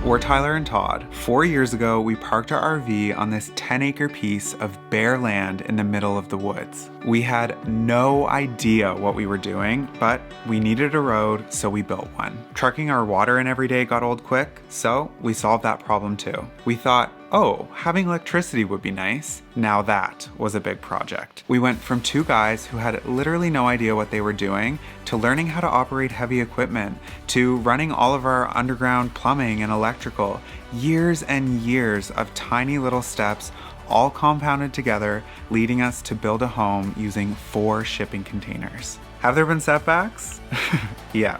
We're Tyler and Todd. 4 years ago, we parked our RV on this 10-acre piece of bare land in the middle of the woods. We had no idea what we were doing, but we needed a road, so we built one. Trucking our water in every day got old quick, so we solved that problem too. We thought, oh, having electricity would be nice. Now that was a big project. We went from two guys who had literally no idea what they were doing to learning how to operate heavy equipment, to running all of our underground plumbing and electrical. Years and years of tiny little steps, all compounded together, leading us to build a home using 4 shipping containers. Have there been setbacks? Yeah,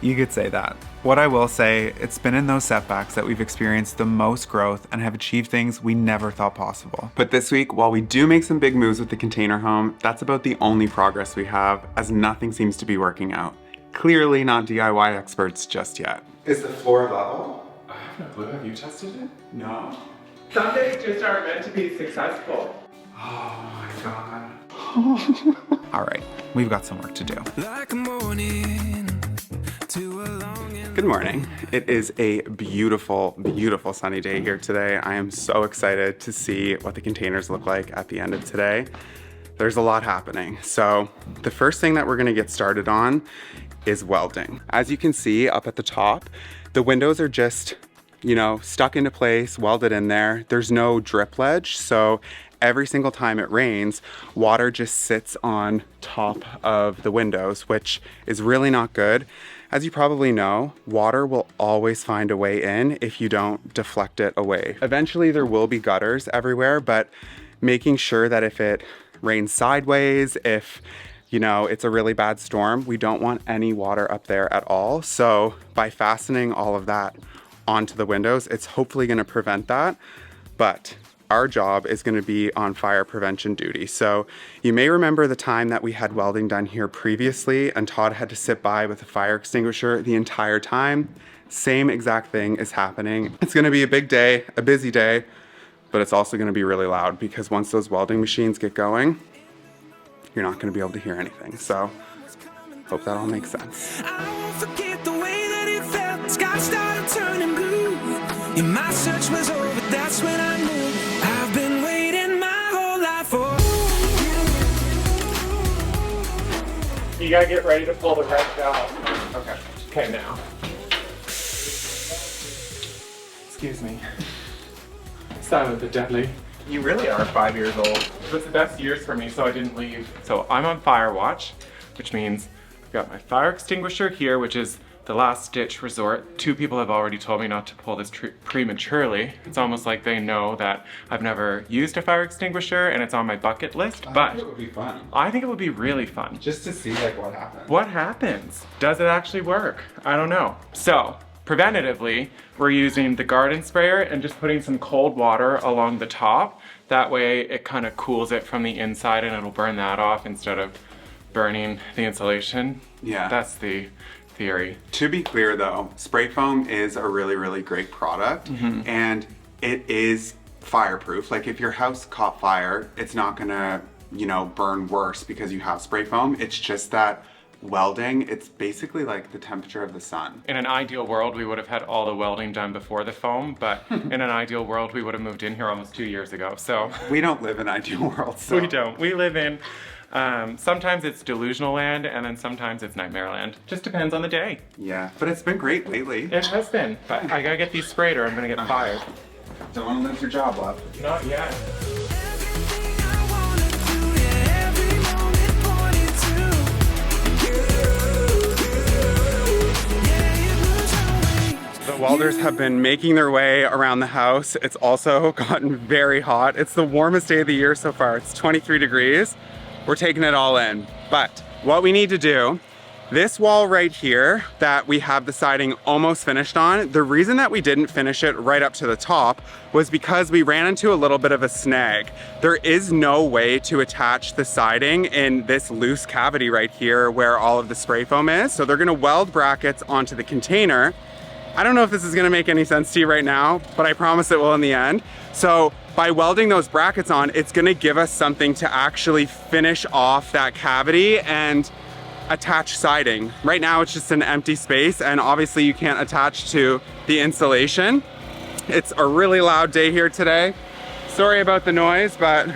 you could say that. What I will say, it's been in those setbacks that we've experienced the most growth and have achieved things we never thought possible. But this week, while we do make some big moves with the container home, that's about the only progress we have, as nothing seems to be working out. Clearly not DIY experts just yet. Is the floor level? I have no clue. Have you tested it? No. Some days just aren't meant to be successful. Oh my God. All right, we've got some work to do. Good morning. It is a beautiful, beautiful sunny day here today. I am so excited to see what the containers look like at the end of today. There's a lot happening. So the first thing that we're gonna get started on is welding. As you can see up at the top, the windows are just, stuck into place, welded in there. There's no drip ledge, so every single time it rains, water just sits on top of the windows, which is really not good. As you probably know, water will always find a way in if you don't deflect it away. Eventually there will be gutters everywhere, but making sure that if it rains sideways, if it's a really bad storm, we don't want any water up there at all. So by fastening all of that onto the windows, it's hopefully gonna prevent that. But our job is going to be on fire prevention duty. So you may remember the time that we had welding done here previously and Todd had to sit by with a fire extinguisher the entire time. Same exact thing is happening. It's going to be a big day, a busy day, but it's also going to be really loud because once those welding machines get going, you're not going to be able to hear anything. So hope that all makes sense. I won't forget the way that it felt. Sky started turning blue. And my search was over, that's when I knew. I've been waiting my whole life for. You gotta get ready to pull the wrench out. Okay. Okay, now. Excuse me. Silent but deadly. You really are 5 years old. It was the best years for me, so I didn't leave. So I'm on fire watch, which means I've got my fire extinguisher here, which is the last ditch resort. 2 people have already told me not to pull this prematurely. It's almost like they know that I've never used a fire extinguisher and it's on my bucket list, but I think it would be fun. I think it would be really fun. Just to see what happens. What happens? Does it actually work? I don't know. So, preventatively, we're using the garden sprayer and just putting some cold water along the top. That way it kind of cools it from the inside and it'll burn that off instead of burning the insulation. Yeah. That's the theory. To be clear though, spray foam is a really, really great product and it is fireproof. Like if your house caught fire, it's not gonna, burn worse because you have spray foam. It's just that welding, it's basically like the temperature of the sun. In an ideal world, we would have had all the welding done before the foam, but in an ideal world, we would have moved in here almost 2 years ago, so. We don't live in ideal worlds, so. We don't. We live in, sometimes it's delusional land, and then sometimes it's nightmare land. Just depends on the day. Yeah, but it's been great lately. It has been, but I gotta get these sprayed or I'm gonna get fired. Don't want to lose your job, love. Not yet. Everything I wanna do, yeah, every moment pointed to you. Yeah, it was always. The welders have been making their way around the house. It's also gotten very hot. It's the warmest day of the year so far. It's 23 degrees. We're taking it all in. But what we need to do, this wall right here that we have the siding almost finished on, the reason that we didn't finish it right up to the top was because we ran into a little bit of a snag. There is no way to attach the siding in this loose cavity right here where all of the spray foam is. So they're gonna weld brackets onto the container. I don't know if this is gonna make any sense to you right now, but I promise it will in the end. So by welding those brackets on, it's gonna give us something to actually finish off that cavity and attach siding. Right now it's just an empty space, and obviously you can't attach to the insulation. It's a really loud day here today. Sorry about the noise, but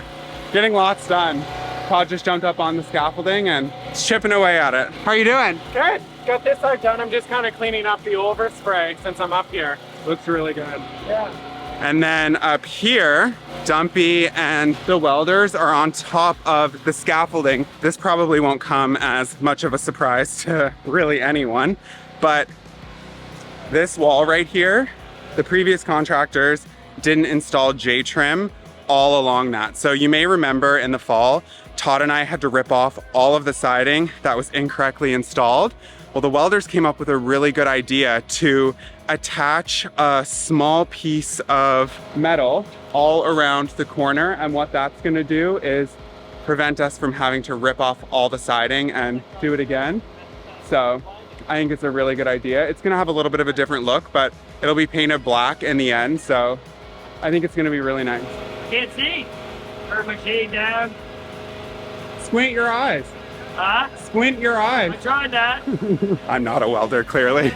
getting lots done. Todd just jumped up on the scaffolding and chipping away at it. How are you doing? Good. Got this side done. I'm just kind of cleaning up the overspray since I'm up here. Looks really good. Yeah. And then up here, Dumpy and the welders are on top of the scaffolding. This probably won't come as much of a surprise to really anyone, but this wall right here, the previous contractors didn't install J-trim all along that. So you may remember in the fall, Todd and I had to rip off all of the siding that was incorrectly installed. Well, the welders came up with a really good idea to attach a small piece of metal all around the corner, and what that's gonna do is prevent us from having to rip off all the siding and do it again. So I think it's a really good idea. It's gonna have a little bit of a different look, but it'll be painted black in the end, so I think it's gonna be really nice. Can't see. Perfect shade down. Squint your eyes. Huh? Squint your eyes. I tried that. I'm not a welder, clearly.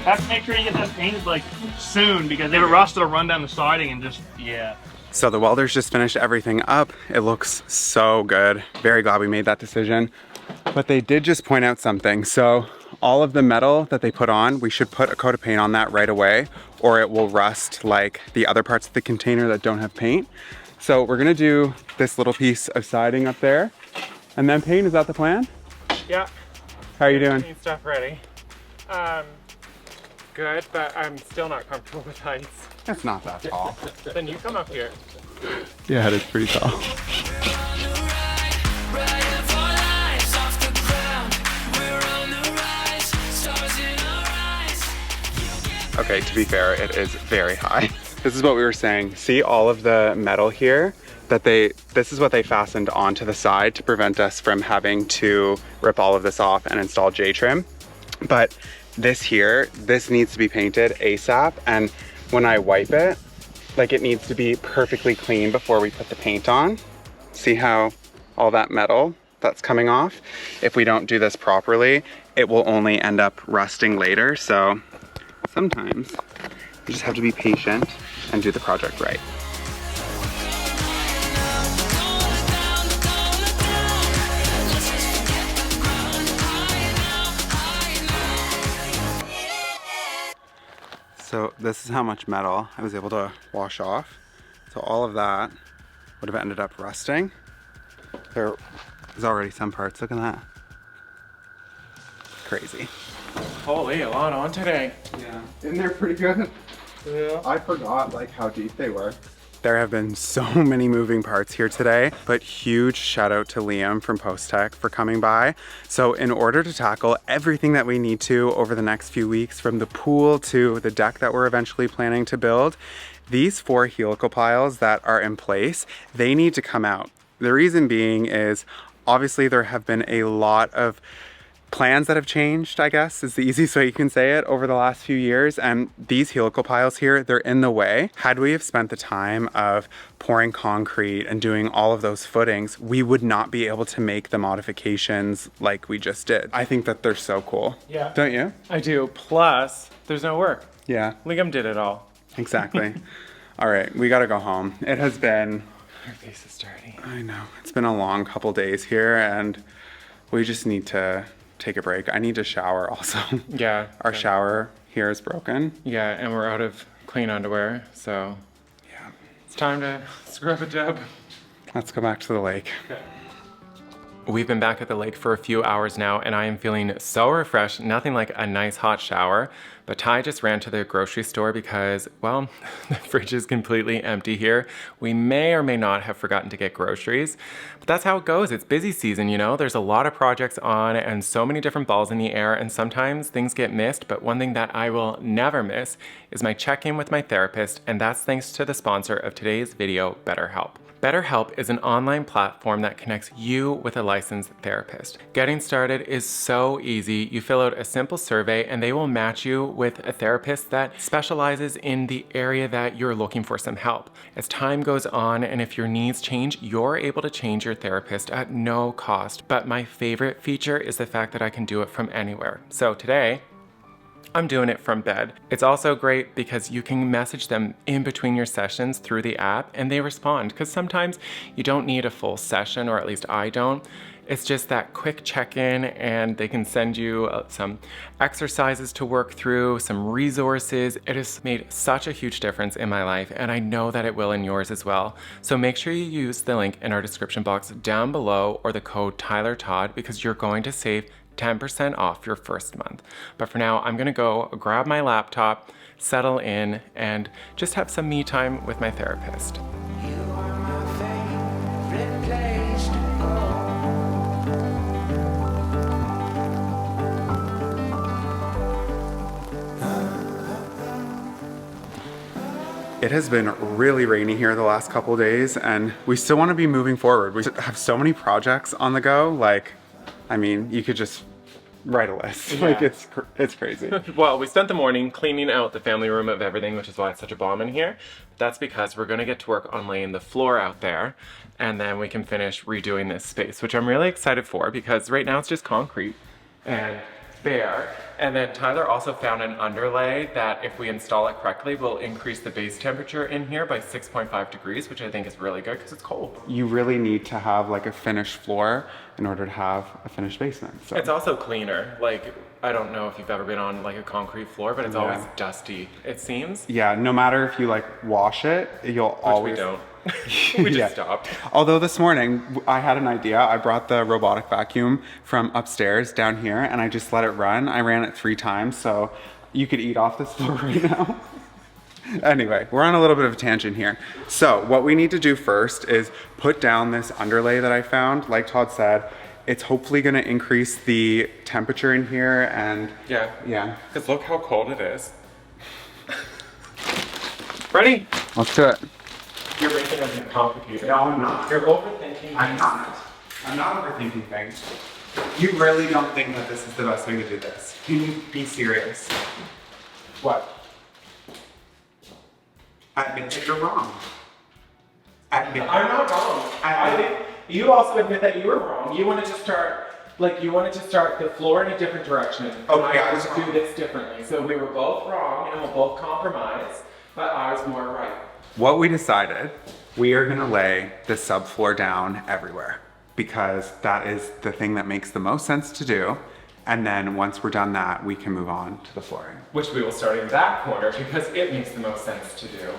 Have to make sure you get that painted like soon, because if it rusts, it'll run down the siding and just, yeah. So the welders just finished everything up. It looks so good. Very glad we made that decision. But they did just point out something. So all of the metal that they put on, we should put a coat of paint on that right away, or it will rust like the other parts of the container that don't have paint. So we're gonna do this little piece of siding up there and then paint. Is that the plan? Yeah. How are you doing? Getting stuff ready. Good, but I'm still not comfortable with heights. It's not that tall. Then you come up here. Yeah, it is pretty tall. Okay, to be fair, it is very high. This is what we were saying. See all of the metal here? This is what they fastened onto the side to prevent us from having to rip all of this off and install J-trim. But this here, this needs to be painted ASAP, and when I wipe it, like, it needs to be perfectly clean before we put the paint on. See how all that metal that's coming off? If we don't do this properly, it will only end up rusting later. So sometimes you just have to be patient and do the project right. So this is how much metal I was able to wash off. So all of that would have ended up rusting. There's already some parts, look at that. Crazy. Holy, a lot on today. Yeah, and they're pretty good. Yeah. I forgot like how deep they were. There have been so many moving parts here today, but huge shout out to Liam from Post Tech for coming by. So in order to tackle everything that we need to over the next few weeks, from the pool to the deck that we're eventually planning to build, these 4 helical piles that are in place, they need to come out. The reason being is obviously there have been a lot of plans that have changed, I guess is the easiest way you can say it, over the last few years, and these helical piles here, they're in the way. Had we have spent the time of pouring concrete and doing all of those footings, we would not be able to make the modifications like we just did. I think that they're so cool. Yeah. Don't you? I do. Plus, there's no work. Yeah. Liam did it all. Exactly. All right, we gotta go home. It has been... Our face is dirty. I know. It's been a long couple days here, and we just need to take a break. I need to shower also. Yeah. Our shower here is broken. Yeah, and we're out of clean underwear, so Yeah. it's time to scrub a dub. Let's go back to the lake. Okay. We've been back at the lake for a few hours now, and I am feeling so refreshed, nothing like a nice hot shower. But Ty just ran to the grocery store because, well, the fridge is completely empty here. We may or may not have forgotten to get groceries, but that's how it goes. It's busy season, you know? There's a lot of projects on and so many different balls in the air, and sometimes things get missed, but one thing that I will never miss is my check-in with my therapist, and that's thanks to the sponsor of today's video, BetterHelp. BetterHelp is an online platform that connects you with a licensed therapist. Getting started is so easy. You fill out a simple survey and they will match you with a therapist that specializes in the area that you're looking for some help. As time goes on and if your needs change, you're able to change your therapist at no cost. But my favorite feature is the fact that I can do it from anywhere. So today, I'm doing it from bed. It's also great because you can message them in between your sessions through the app and they respond, because sometimes you don't need a full session, or at least I don't. It's just that quick check-in and they can send you some exercises to work through, some resources. It has made such a huge difference in my life and I know that it will in yours as well. So make sure you use the link in our description box down below or the code TylerTodd, because you're going to save 10% off your first month. But for now, I'm gonna go grab my laptop, settle in, and just have some me time with my therapist. You are my favorite place to It has been really rainy here the last couple of days and we still want to be moving forward. We have so many projects on the go. Like, I mean, you could just write a list. Yeah. Like it's crazy. Well, we spent the morning cleaning out the family room of everything, which is why it's such a bomb in here. That's because we're gonna get to work on laying the floor out there and then we can finish redoing this space, which I'm really excited for because right now it's just concrete and bare. And then Tyler also found an underlay that if we install it correctly will increase the base temperature in here by 6.5 degrees, which I think is really good because it's cold. You really need to have like a finished floor in order to have a finished basement. So. It's also cleaner. Like, I don't know if you've ever been on like a concrete floor, but it's always dusty, it seems. Yeah, no matter if you like wash it, you'll always... We don't. We just stopped. Although this morning I had an idea. I brought the robotic vacuum from upstairs down here and I just let it run. I ran it 3 times, so you could eat off this floor right now. Anyway, we're on a little bit of a tangent here. So what we need to do first is put down this underlay that I found. Like Todd said, it's hopefully gonna increase the temperature in here and yeah. Because look how cold it is. Ready? Let's do it. You're making it complicated. No, I'm not. You're overthinking. I'm not overthinking things. You really don't think that this is the best way to do this? You need to be serious. What? Admit that you're wrong. Admit I'm not wrong. I think you also admit that you were wrong. You wanted to start, the floor in a different direction. Okay, I wanted to do this differently. So we were both wrong and we'll both compromise, but I was more right. What we decided, we are gonna lay the subfloor down everywhere because that is the thing that makes the most sense to do. And then once we're done that, we can move on to the flooring. Which we will start in that corner because it makes the most sense to do.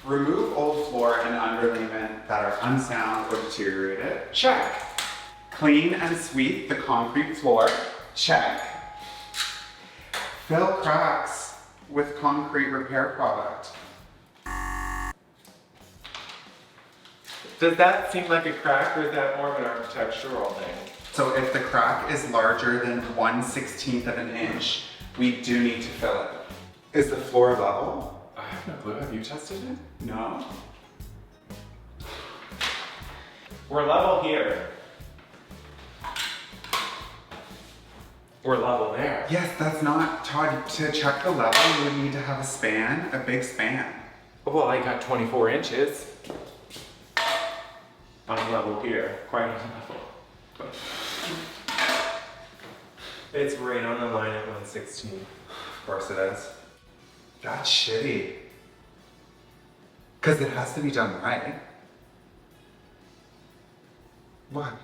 Remove old floor and underlayment that are unsound or deteriorated. Check. Clean and sweep the concrete floor. Check. Fill cracks with concrete repair product. Does that seem like a crack or is that more of an architectural thing? So if the crack is larger than 1/16 of an inch, we do need to fill it. Is the floor level? I have no clue. Have you tested it? No. We're level here. We're level there. Yes, that's not, Todd, to check the level, you would need to have a span, a big span. Well, I got 24 inches. I'm level here, quite on level. It's right on the line at 116. Of course it is. That's shitty. Because it has to be done right. What?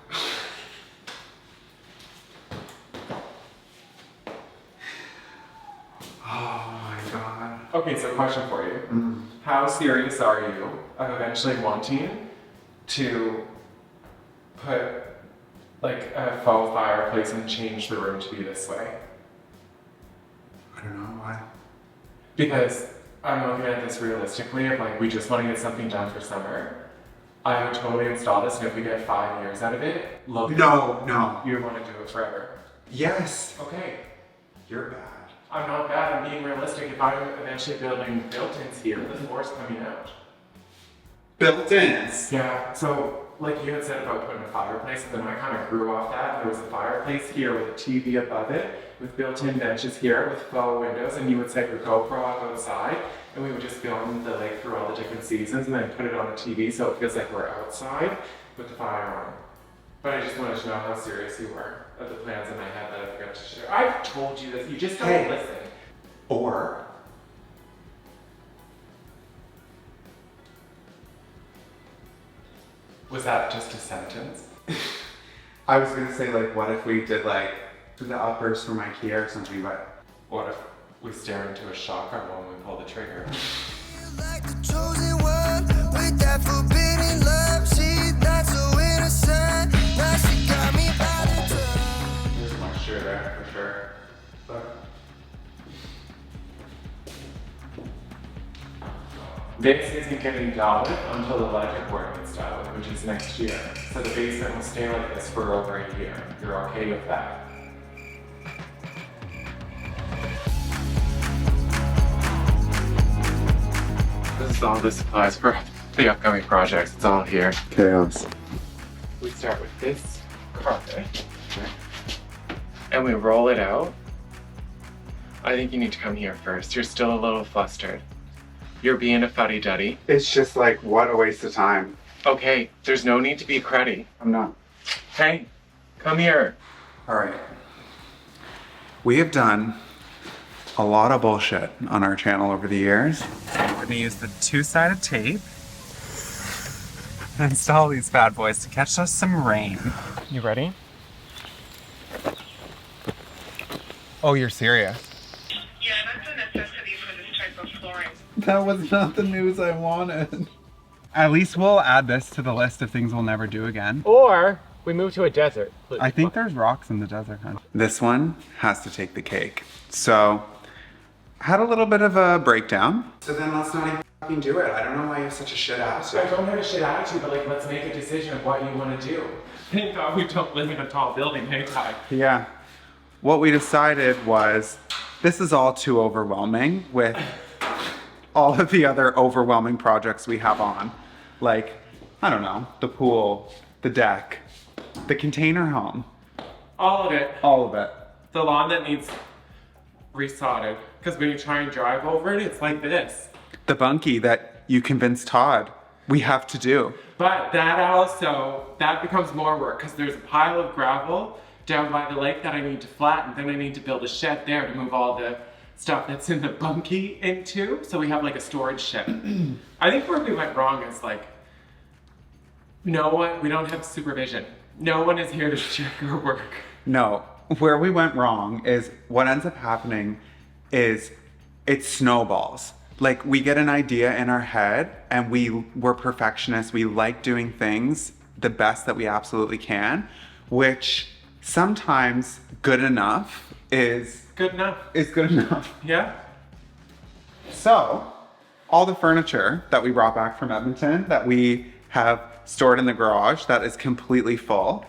Oh my god. Okay, so question for you. How serious are you of eventually wanting to put like a faux fireplace and change the room to be this way? I don't know why. Because I'm looking at this realistically of like, we just want to get something done for summer. I would totally install this, and if we get 5 years out of it, look. No. You want to do it forever. Yes. Okay. You're bad. I'm not bad, I'm being realistic. If I'm eventually building built-ins here, the floor's coming out. built-ins. Yeah, so like you had said about putting a fireplace, and then I kind of grew off that. There was a fireplace here with a TV above it, with built-in benches here with faux windows, and you would set your GoPro up outside, and we would just film the lake through all the different seasons, and then put it on the TV so it feels like we're outside with the fire on. But I just wanted to know how serious you were of the plans in my head that I forgot to share. I've told you this, you just don't listen. Or Was that just a sentence? I was gonna say, like, what if we did like the uppers from IKEA or something, but What if we stare into a shotgun when we pull the trigger? Like the chosen one with that forbidden love. She's not so innocent. Now she got me by the tongue. there's moisture there for sure. But This isn't getting done until the electric work gets done, which is next year. So the basement will stay like this for over a year. You're okay with that? This is all the supplies for the upcoming projects. It's all here. chaos. We start with this carpet, and we roll it out. I think you need to come here first. You're still a little flustered. You're being a fuddy-duddy. It's just like, what a waste of time. Okay, there's no need to be cruddy. I'm not. Hey, come here. All right. We have done a lot of bullshit on our channel over the years. We're gonna use the two-sided tape and install these bad boys to catch us some rain. You ready? Oh, you're serious? Yeah, that's a necessity for this type of flooring. That was not the news I wanted. At least we'll add this to the list of things we'll never do again. Or we move to a desert. I think there's rocks in the desert. Huh? This one has to take the cake. So, had a little bit of a breakdown. So then let's not even fucking do it. I don't know why you have such a shit attitude. I don't have a shit attitude, but like, let's make a decision of what you want to do. Thank God we don't live in a tall building, hey Todd. Yeah. What we decided was this is all too overwhelming with all of the other overwhelming projects we have on. Like, I don't know, the pool, the deck, the container home, All of it. all of it. The lawn that needs resodded. Because when you try and drive over it, it's like this. The bunkie that you convinced Todd we have to do. But that becomes more work because there's a pile of gravel down by the lake that I need to flatten. Then I need to build a shed there to move all the stuff that's in the bunkie into. So we have like a storage shed. I think where we went wrong is like, we don't have supervision. No one is here to check our work. No, where we went wrong is what ends up happening is it snowballs. Like we get an idea in our head and we're perfectionists. We like doing things the best that we absolutely can, which sometimes good enough is Good enough. good enough. Yeah? So, all the furniture that we brought back from Edmonton that we have stored in the garage that is completely full,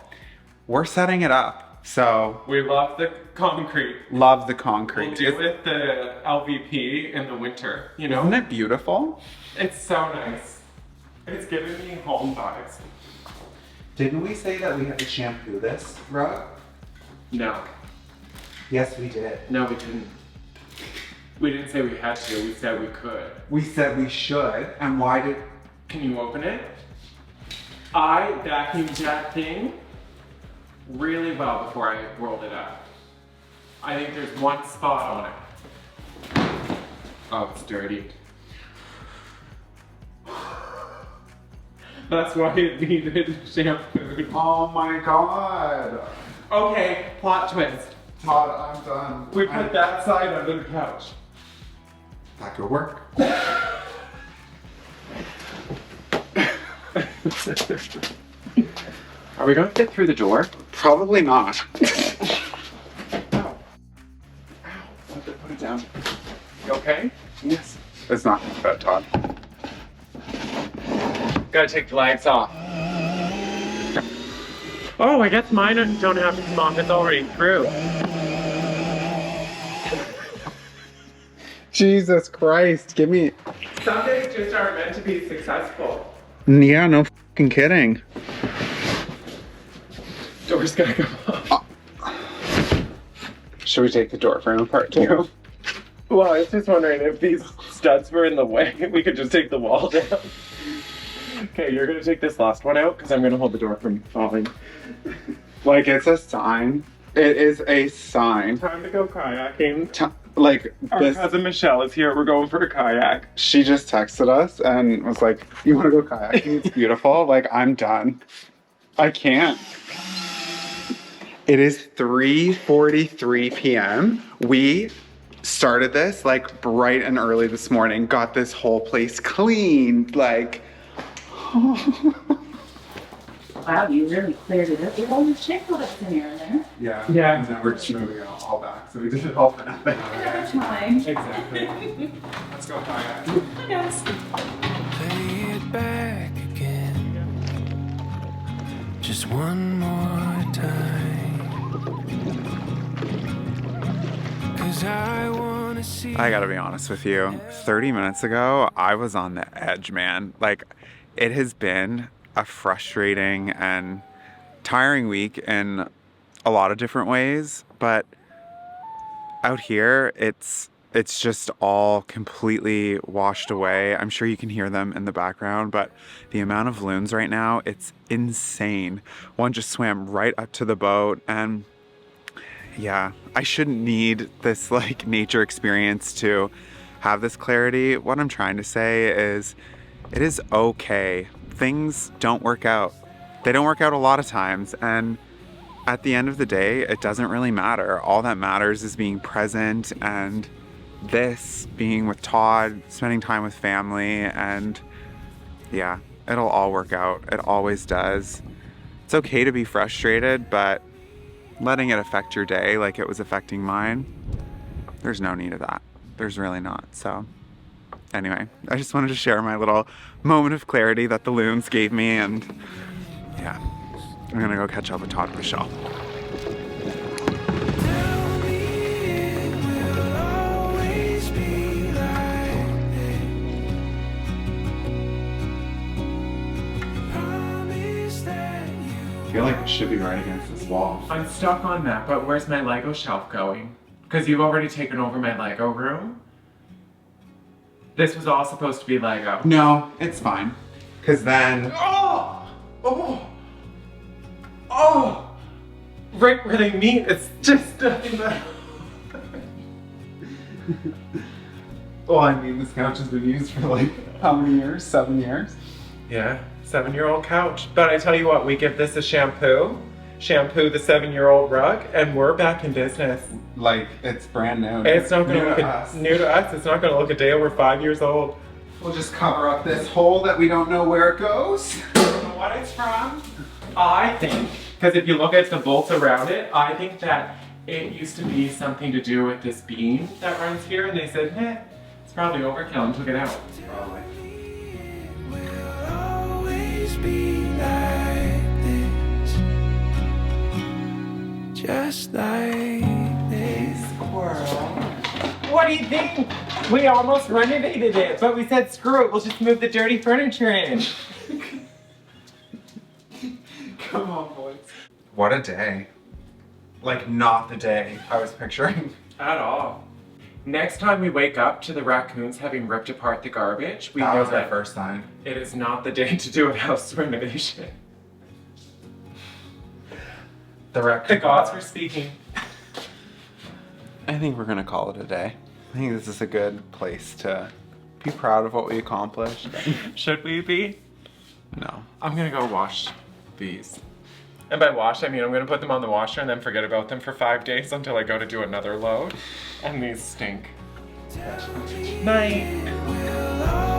we're setting it up. So, We love the concrete. love the concrete. We'll do with the LVP in the winter, you know? Isn't it beautiful? It's so nice. It's giving me home vibes. Didn't we say that we had to shampoo this rug? No. Yes, we did. No, we didn't. We didn't say we had to, we said we could. We said we should, and why did... Can you open it? I vacuumed that thing really well before I rolled it up. I think there's one spot on it. Oh, it's dirty. That's why it needed shampoo. Oh my god! Okay, plot twist. Todd, I'm done. We put that side under the couch. That could work. Are we gonna fit through the door? Probably not. Ow. Put it down. You okay? Yes. It's not gonna fit, Todd. Gotta take the lights off. Oh, I guess mine don't have to come off. It's already through. Jesus Christ, give me... Some days just aren't meant to be successful. Yeah, no fucking kidding. Door's gonna go off. Should we take the door frame apart too? Well, I was just wondering if these studs were in the way, we could just take the wall down. Okay, you're gonna take this last one out because I'm gonna hold the door from falling. Like, it's a sign. It is a sign. Time to go kayaking. Like, Our cousin Michelle is here. We're going for a kayak. she just texted us and was like, you want to go kayaking? It's beautiful. Like, I'm done. I can't. It is 3:43 p.m. We started this like bright and early this morning, got this whole place cleaned, like, Wow, you really cleared it up. You only checked what it's in here and there. yeah. Yeah. And now we're just moving it all back. So we did it all for nothing. Another time. Exactly. Let's go kayaking. Yes. Play it back again. Just one more time. 'Cause I wanna see. I gotta be honest with you. 30 minutes ago, I was on the edge, man. Like, it has been a frustrating and tiring week in a lot of different ways, but out here, it's just all completely washed away. I'm sure you can hear them in the background, but the amount of loons right now, it's insane. One just swam right up to the boat, and yeah, I shouldn't need this like nature experience to have this clarity. What I'm trying to say is it is okay. Things don't work out. They don't work out a lot of times, and at the end of the day, it doesn't really matter. All that matters is being present, and this being with Todd, spending time with family, and yeah, it'll all work out. It always does. It's okay to be frustrated, but letting it affect your day like it was affecting mine, there's no need of that. There's really not. So anyway, I just wanted to share my little moment of clarity that the loons gave me, and yeah, I'm gonna go catch up with Todd and Michelle. Tell me it will always be like this. Promise that you. I feel like it should be right against this wall. I'm stuck on that, but where's my Lego shelf going? Because you've already taken over my Lego room. This was all supposed to be Lego. No, it's fine. Cause then, Oh! Right where they meet, it's just nothing but... well, I mean, this couch has been used for like how many years? 7 years? Yeah, 7-year-old couch. But I tell you what, we give this a shampoo the 7-year-old rug, and we're back in business. Like, it's brand new. It's not gonna New look to us. new to us. It's not gonna look a day over 5 years old. We'll just cover up this hole that we don't know where it goes. I don't know what it's from. I think, because if you look at the bolts around it, I think that it used to be something to do with this beam that runs here, and they said, it's probably overkill, and took it out. Probably. Will always be like this. Just like this. What do you think? We almost renovated it, but we said screw it, we'll just move the dirty furniture in. Come on, boys. What a day. Like, not the day I was picturing. At all. Next time we wake up to the raccoons having ripped apart the garbage, we That know was our that first time. it is not the day to do a house renovation. The gods were speaking. I think we're gonna call it a day. I think this is a good place to be proud of what we accomplished. Should we be? No. I'm gonna go wash these. And by wash, I mean I'm gonna put them on the washer and then forget about them for 5 days until I go to do another load. And these stink. Night. Will always